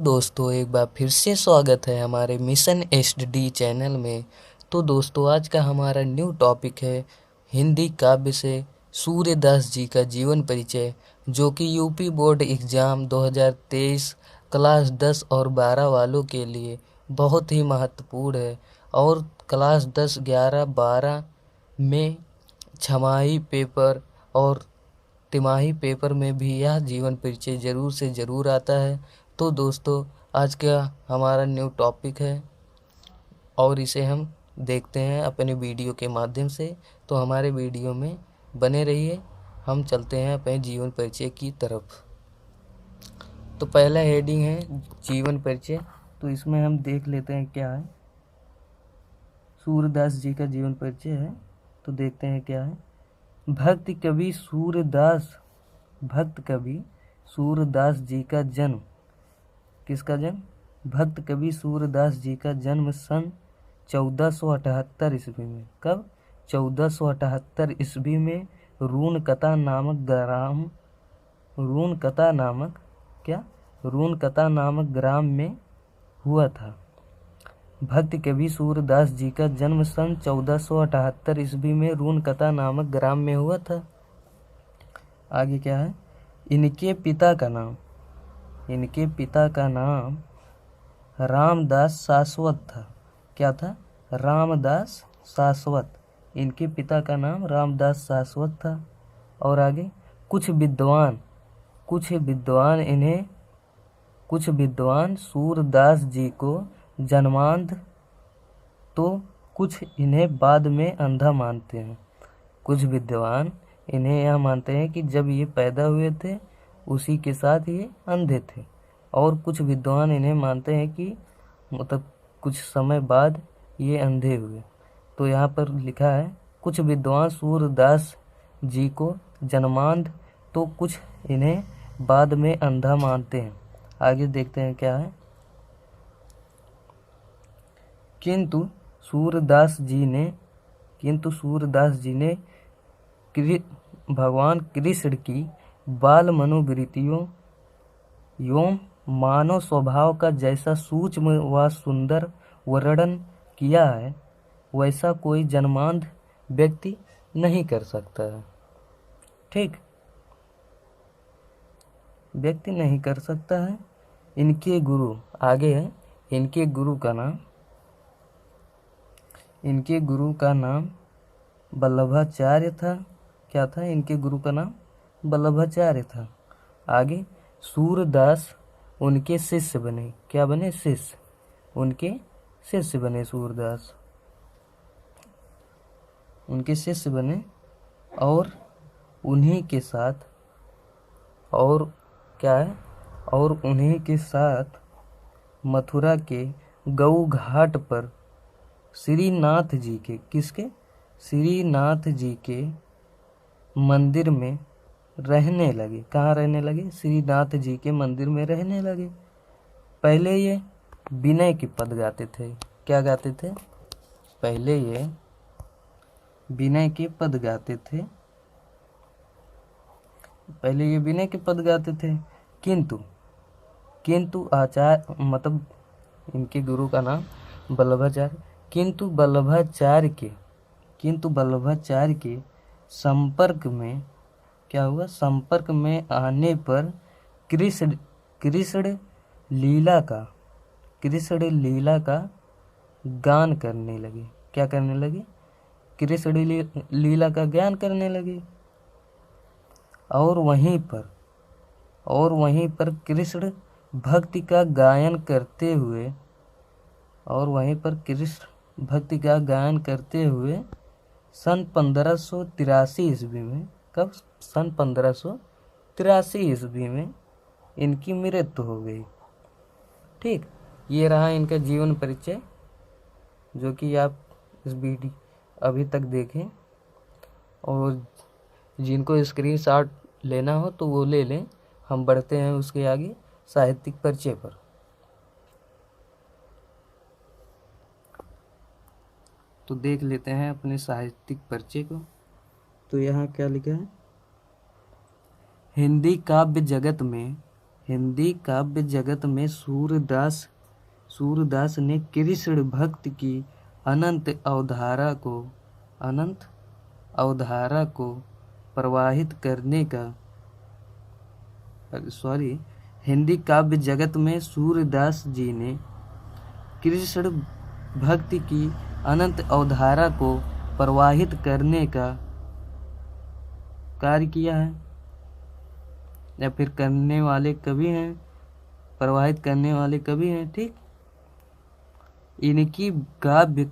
दोस्तों एक बार फिर से स्वागत है हमारे मिशन एचडी चैनल में। तो दोस्तों आज का हमारा न्यू टॉपिक है हिंदी काव्य से सूर्यदास जी का जीवन परिचय, जो कि यूपी बोर्ड एग्ज़ाम 2023 क्लास 10 और 12 वालों के लिए बहुत ही महत्वपूर्ण है। और क्लास 10, 11, 12 में छमाही पेपर और तिमाही पेपर में भी यह जीवन परिचय ज़रूर से ज़रूर आता है। तो दोस्तों आज का हमारा न्यू टॉपिक है और इसे हम देखते हैं अपने वीडियो के माध्यम से। तो हमारे वीडियो में बने रहिए, हम चलते हैं अपने जीवन परिचय की तरफ। तो पहला हेडिंग है जीवन परिचय। तो इसमें हम देख लेते हैं क्या है। सूरदास जी का जीवन परिचय है, तो देखते हैं क्या है। भक्त कवि सूरदास जी का जन्म। किसका जन्म? भक्त कवि सूरदास जी का जन्म सन 1478 ईस्वी में। कब? 1478 ईस्वी में रूनकता नामक ग्राम में हुआ था। भक्त कवि सूरदास जी का जन्म सन 1478 ईस्वी में रूनकता नामक ग्राम में हुआ था। आगे क्या है? इनके पिता का नाम रामदास शाश्वत था। क्या था? रामदास शाश्वत। इनके पिता का नाम रामदास शाश्वत था। और आगे कुछ विद्वान सूरदास जी को जन्मांध तो कुछ इन्हें बाद में अंधा मानते हैं। कुछ विद्वान इन्हें यह मानते हैं कि जब ये पैदा हुए थे उसी के साथ ये अंधे थे, और कुछ विद्वान इन्हें मानते हैं कि मतलब कुछ समय बाद ये अंधे हुए। तो यहाँ पर लिखा है कुछ विद्वान सूरदास जी को जन्मांध तो कुछ इन्हें बाद में अंधा मानते हैं। आगे देखते हैं क्या है। किंतु सूरदास जी ने भगवान कृष्ण की बाल मनोवृत्तियों एवं मानव स्वभाव का जैसा सूक्ष्म व सुंदर वर्णन किया है, वैसा कोई जन्मांध व्यक्ति नहीं कर सकता है। ठीक, व्यक्ति नहीं कर सकता है। इनके गुरु, आगे है इनके गुरु का नाम वल्लभाचार्य था। क्या था? इनके गुरु का नाम वल्लभाचार्य था। आगे सूरदास उनके शिष्य बने। क्या बने? शिष्य। उनके शिष्य बने सूरदास, उनके शिष्य बने। और उन्हीं के साथ और क्या है? और उन्हीं के साथ मथुरा के गऊ घाट पर श्रीनाथ जी के श्रीनाथ जी के मंदिर में रहने लगे। कहाँ रहने लगे? श्रीनाथ जी के मंदिर में रहने लगे। पहले ये विनय के पद गाते थे। क्या गाते थे? पहले ये विनय के पद गाते थे। किंतु आचार्य मतलब इनके गुरु का नाम वल्लभाचार्य। किंतु वल्लभाचार्य के संपर्क में क्या हुआ? संपर्क में आने पर कृष्ण लीला का गान करने लगे। क्या करने लगे? कृष्ण लीला का ज्ञान करने लगे। और वहीं पर कृष्ण भक्ति का गायन करते हुए सन 1583 ईस्वी में। कब? सन 1583 ईस्वी में इनकी मृत्यु हो गई। ठीक, ये रहा इनका जीवन परिचय, जो कि आप इस वीडियो अभी तक देखें। और जिनको स्क्रीनशॉट लेना हो तो वो ले लें। हम बढ़ते हैं उसके आगे साहित्यिक परिचय पर। तो देख लेते हैं अपने साहित्यिक परिचय को। तो यहाँ क्या लिखा है? हिंदी हिंदी काव्य जगत में सूरदास ने कृष्ण भक्त की अनंत अवधारा को प्रवाहित करने का हिंदी काव्य जगत में सूरदास जी ने कृष्ण भक्ति की अनंत अवधारा को प्रवाहित करने का कार्य किया है, या फिर करने वाले कवि हैं, प्रवाहित करने वाले कवि हैं। ठीक, इनकी काव्य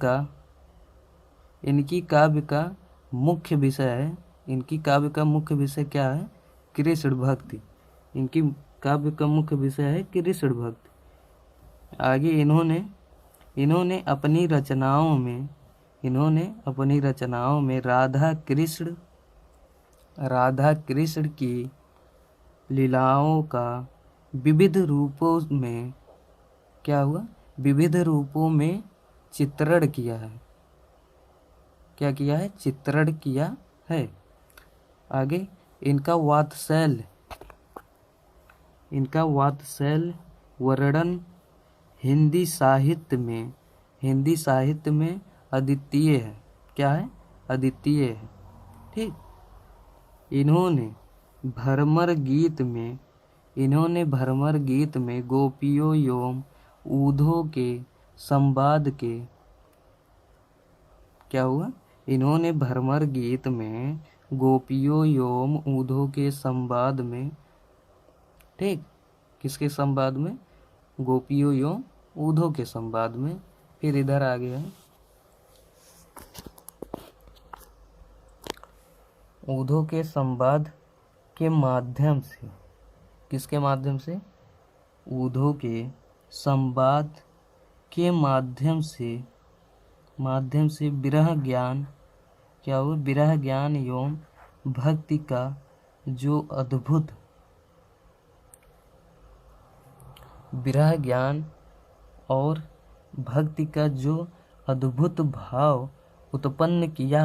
का मुख्य विषय है, इनकी काव्य का मुख्य विषय क्या है? कृष्ण भक्ति। इनकी काव्य का मुख्य विषय है कृष्ण भक्ति। आगे इन्होंने अपनी रचनाओं में राधा कृष्ण की लीलाओं का विविध रूपों में चित्रण किया है। क्या किया है? चित्रण किया है। आगे इनका वात्सल्य वर्णन हिंदी साहित्य में अद्वितीय है। क्या है? अद्वितीय है। ठीक, इन्होंने भ्रमर गीत में गोपियों एवं ऊधों के संवाद के क्या हुआ? इन्होंने भ्रमर गीत में गोपियों एवं ऊधों के संवाद में, ठीक, किसके संवाद में? गोपियों एवं ऊधों के संवाद में। फिर इधर आ गया है, ऊधों के संवाद के माध्यम से, किसके माध्यम से? ऊधों के संवाद के माध्यम से विरह ज्ञान, क्या हुआ? विरह ज्ञान एवं भक्ति का जो अद्भुत विरह ज्ञान और भक्ति का जो अद्भुत भाव उत्पन्न किया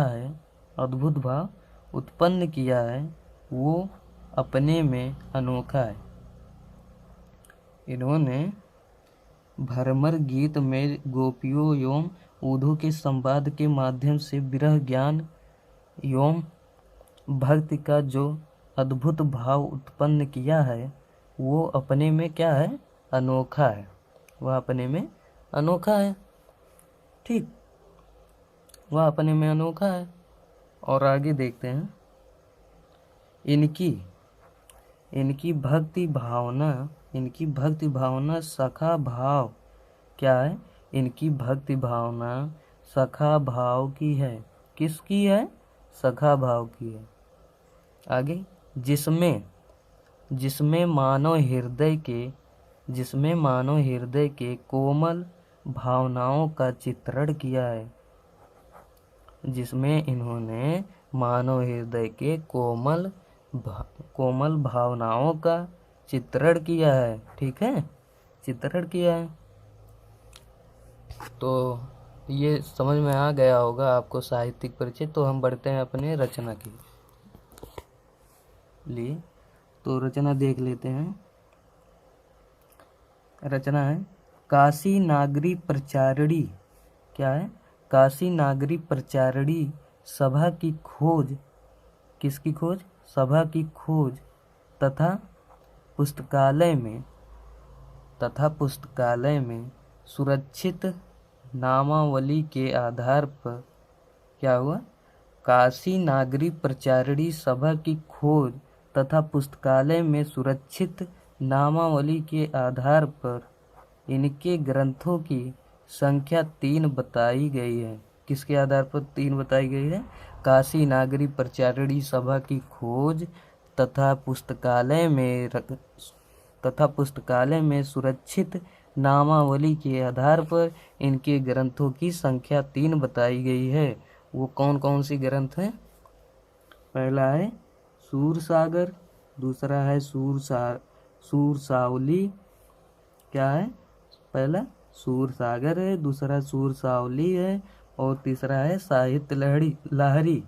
है, वो अपने में अनोखा है। इन्होंने भ्रमर गीत में गोपियों एवं ऊधों के संवाद के माध्यम से विरह ज्ञान एवं भक्ति का जो अद्भुत भाव उत्पन्न किया है, वो अपने में क्या है? अनोखा है। वह अपने में अनोखा है। ठीक, वह अपने में अनोखा है। और आगे देखते हैं, इनकी भक्ति भावना सखा भाव, क्या है? इनकी भक्ति भावना सखा भाव की है। किसकी है? सखा भाव की है। आगे, जिसमें मानव हृदय के कोमल भावनाओं का चित्रण किया है। जिसमें इन्होंने मानव हृदय के कोमल भावनाओं का चित्रण किया है। ठीक है, चित्रण किया है। तो ये समझ में आ गया होगा आपको साहित्यिक परिचय। तो हम बढ़ते हैं अपने रचना के लिए। तो रचना देख लेते हैं। रचना है काशी नागरी प्रचारिणी। क्या है? काशी नागरी प्रचारिणी सभा की खोज। किसकी खोज? सभा की खोज तथा पुस्तकालय में सुरक्षित नामावली के आधार पर, क्या हुआ? काशी नागरी प्रचारिणी सभा की खोज तथा पुस्तकालय में सुरक्षित नामावली के आधार पर इनके ग्रंथों की संख्या 3 बताई गई है। किसके आधार पर 3 बताई गई है? काशी नागरी प्रचारिणी सभा की खोज तथा पुस्तकालय में सुरक्षित नामावली के आधार पर इनके ग्रंथों की संख्या 3 बताई गई है। वो कौन कौन सी ग्रंथ हैं? पहला है सूरसागर, दूसरा है सूरसावली। क्या है? पहला सूरसागर है, दूसरा सूरसावली है और तीसरा है साहित्य लहरी।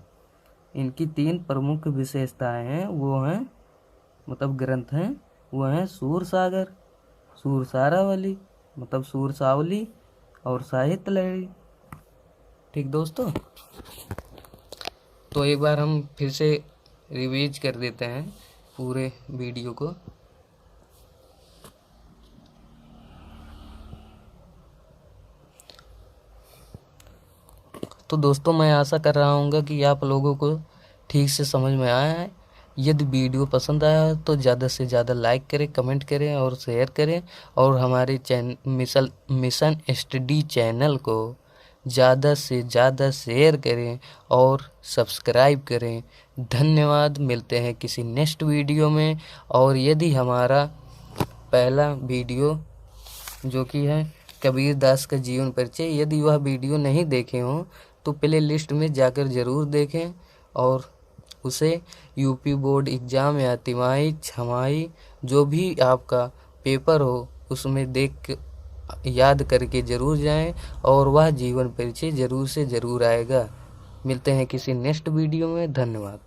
इनकी 3 प्रमुख विशेषताएं हैं, वो हैं, मतलब ग्रंथ हैं, वो हैं सूरसागर, सूरसारावली मतलब सूरसावली और साहित्य लहरी। ठीक दोस्तों, तो एक बार हम फिर से रिवीज कर देते हैं पूरे वीडियो को। तो दोस्तों, मैं आशा कर रहा हूँ कि आप लोगों को ठीक से समझ में आया है। यदि वीडियो पसंद आया तो ज़्यादा से ज़्यादा लाइक करें, कमेंट करें और शेयर करें, और हमारे मिशन एसडी चैनल को ज़्यादा से ज़्यादा शेयर करें और सब्सक्राइब करें। धन्यवाद। मिलते हैं किसी नेक्स्ट वीडियो में। और यदि हमारा पहला वीडियो जो कि है कबीर दास का जीवन परिचय, यदि वह वीडियो नहीं देखे हों तो प्ले लिस्ट में जाकर ज़रूर देखें, और उसे यूपी बोर्ड एग्ज़ाम या तिमाही छमाही जो भी आपका पेपर हो उसमें देख याद करके ज़रूर जाएं, और वह जीवन परिचय ज़रूर से ज़रूर आएगा। मिलते हैं किसी नेक्स्ट वीडियो में। धन्यवाद।